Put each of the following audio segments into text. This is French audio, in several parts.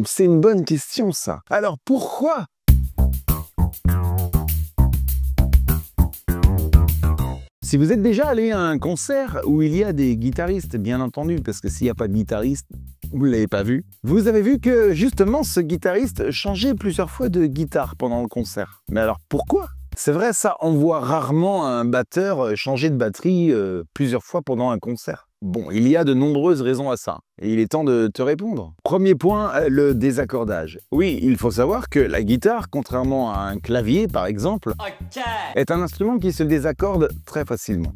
C'est une bonne question ça. Alors pourquoi ? Si vous êtes déjà allé à un concert où il y a des guitaristes, bien entendu, parce que s'il n'y a pas de guitariste, vous ne l'avez pas vu, vous avez vu que justement ce guitariste changeait plusieurs fois de guitare pendant le concert. Mais alors pourquoi ? C'est vrai, ça, on voit rarement un batteur changer de batterie plusieurs fois pendant un concert. Bon, il y a de nombreuses raisons à ça, et il est temps de te répondre. Premier point, le désaccordage. Oui, il faut savoir que la guitare, contrairement à un clavier par exemple, est un instrument qui se désaccorde très facilement.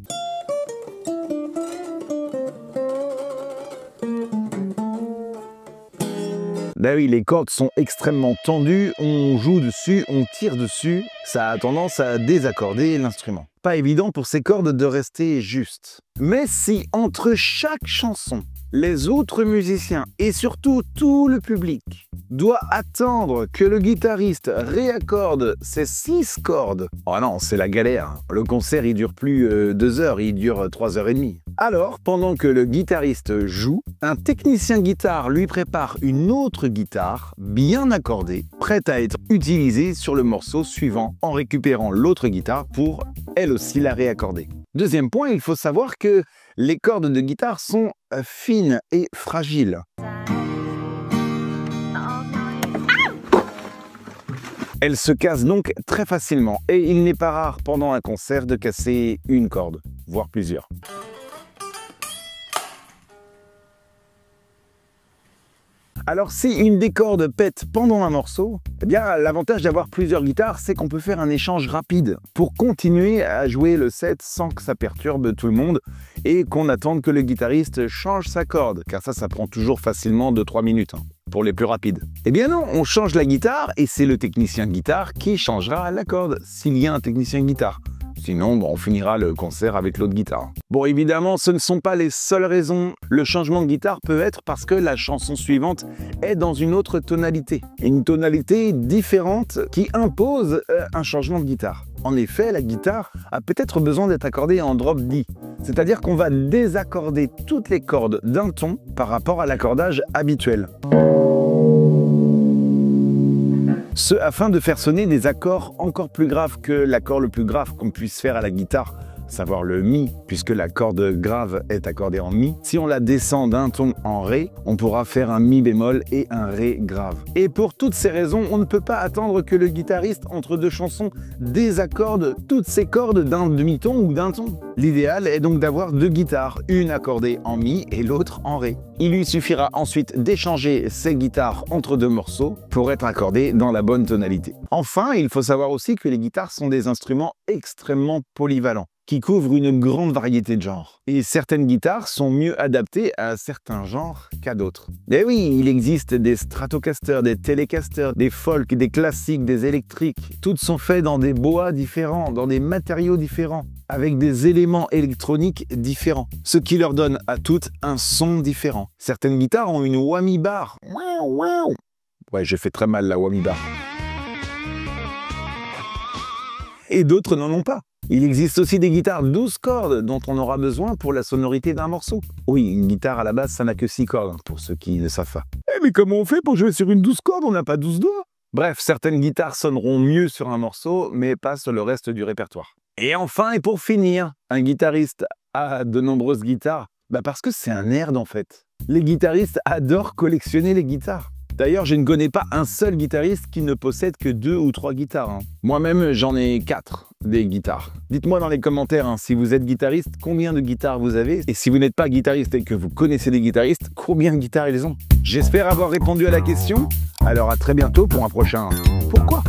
Ben oui, les cordes sont extrêmement tendues, on joue dessus, on tire dessus, ça a tendance à désaccorder l'instrument. Pas évident pour ces cordes de rester justes. Mais si entre chaque chanson, les autres musiciens et surtout tout le public doit attendre que le guitariste réaccorde ses 6 cordes, oh non, c'est la galère. Le concert, il dure plus 2 heures, il dure 3 heures et demie. Alors, pendant que le guitariste joue, un technicien guitare lui prépare une autre guitare bien accordée, prête à être utilisée sur le morceau suivant en récupérant l'autre guitare pour, elle aussi, la réaccorder. Deuxième point, il faut savoir que les cordes de guitare sont fines et fragiles. Elles se cassent donc très facilement et il n'est pas rare pendant un concert de casser une corde, voire plusieurs. Alors si une des cordes pète pendant un morceau, eh bien l'avantage d'avoir plusieurs guitares, c'est qu'on peut faire un échange rapide pour continuer à jouer le set sans que ça perturbe tout le monde et qu'on attende que le guitariste change sa corde, car ça prend toujours facilement 2-3 minutes pour les plus rapides. Eh bien non, on change la guitare et c'est le technicien guitare qui changera la corde, s'il y a un technicien guitare. Sinon, on finira le concert avec l'autre guitare. Bon, évidemment, ce ne sont pas les seules raisons. Le changement de guitare peut être parce que la chanson suivante est dans une autre tonalité. Une tonalité différente qui impose un changement de guitare. En effet, la guitare a peut-être besoin d'être accordée en drop D. C'est-à-dire qu'on va désaccorder toutes les cordes d'un ton par rapport à l'accordage habituel. Ce afin de faire sonner des accords encore plus graves que l'accord le plus grave qu'on puisse faire à la guitare, savoir le Mi, puisque la corde grave est accordée en Mi. Si on la descend d'un ton en Ré, on pourra faire un Mi bémol et un Ré grave. Et pour toutes ces raisons, on ne peut pas attendre que le guitariste, entre 2 chansons, désaccorde toutes ces cordes d'un demi-ton ou d'un ton. L'idéal est donc d'avoir 2 guitares, une accordée en Mi et l'autre en Ré. Il lui suffira ensuite d'échanger ces guitares entre 2 morceaux pour être accordées dans la bonne tonalité. Enfin, il faut savoir aussi que les guitares sont des instruments extrêmement polyvalents, qui couvrent une grande variété de genres. Et certaines guitares sont mieux adaptées à certains genres qu'à d'autres. Et oui, il existe des Stratocasters, des Telecasters, des folk, des classiques, des électriques. Toutes sont faites dans des bois différents, dans des matériaux différents, avec des éléments électroniques différents, ce qui leur donne à toutes un son différent. Certaines guitares ont une whammy bar. Ouais, j'ai fait très mal la whammy bar. Et d'autres n'en ont pas. Il existe aussi des guitares 12 cordes dont on aura besoin pour la sonorité d'un morceau. Oui, une guitare à la base, ça n'a que 6 cordes, pour ceux qui ne savent pas. Mais comment on fait pour jouer sur une 12 cordes? On n'a pas 12 doigts. Bref, certaines guitares sonneront mieux sur un morceau, mais pas sur le reste du répertoire. Et enfin, et pour finir, un guitariste a de nombreuses guitares, parce que c'est un nerd en fait. Les guitaristes adorent collectionner les guitares. D'ailleurs, je ne connais pas un seul guitariste qui ne possède que 2 ou 3 guitares. Moi-même, j'en ai 4 des guitares. Dites-moi dans les commentaires, si vous êtes guitariste, combien de guitares vous avez? Et si vous n'êtes pas guitariste et que vous connaissez des guitaristes, combien de guitares ils ont? J'espère avoir répondu à la question. Alors à très bientôt pour un prochain Pourquoi ?